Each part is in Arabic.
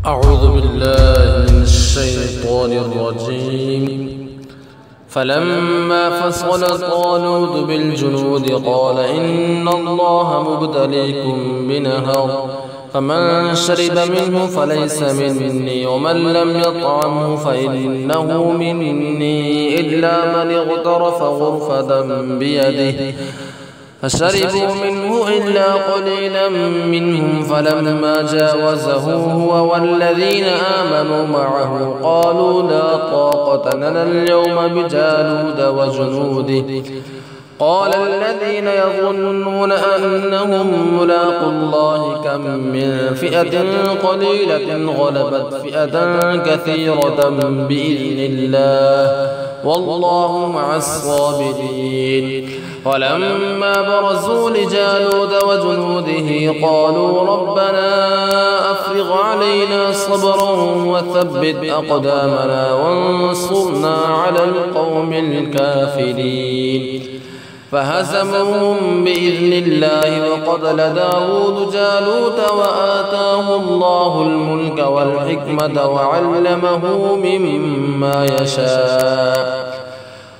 أعوذ بالله من الشيطان الرجيم. فلما فصل طالوت بالجنود قال إن الله مبتليكم بنهر فمن شرب منه فليس مني ومن لم يطعمه فإنه مني إلا من اغترف غرفة بيده فشربوا منه إلا قليلا منهم فلما جاوزه هو والذين آمنوا معه قالوا لا طاقة لنا اليوم بجالوت وجنوده قال الذين يظنون أنهم ملاقوا الله كم من فئة قليلة غلبت فئة كثيرة بإذن الله والله مع الصابرين. ولما برزوا لجالوت وجنوده قالوا ربنا أفرغ علينا صبرا وثبت أقدامنا وانصرنا على القوم الكافرين فهزموهم بإذن الله وقتل داود جالوت وآتاه الله الملك والحكمة وعلمه مما يشاء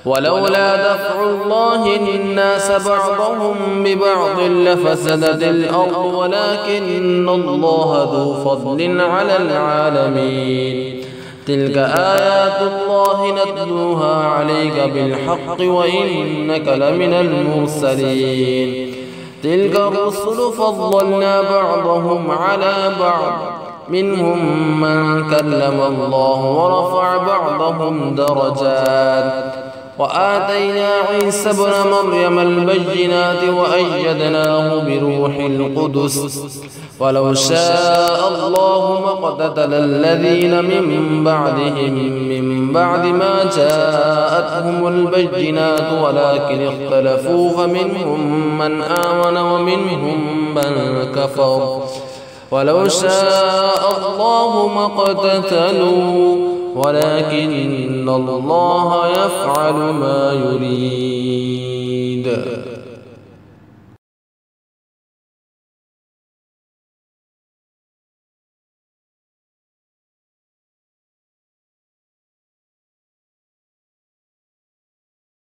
ولولا دفع الله الناس بعضهم ببعض لفسدت الأرض ولكن الله ذو فضل على العالمين. تلك آيات الله نتلوها عليك بالحق وإنك لمن المرسلين. تلك الرسل فضلنا بعضهم على بعض منهم من كلم الله ورفع بعضهم درجات وآتينا عيسى ابن مريم البينات وأيدناه بروح القدس ولو شاء الله ما اقتتل الذين من بعدهم من بعد ما جاءتهم البينات ولكن اختلفوا فمنهم من آمن ومنهم من كفر ولو شاء الله ما اقتتلوا ولكن الله يفعل ما يريد.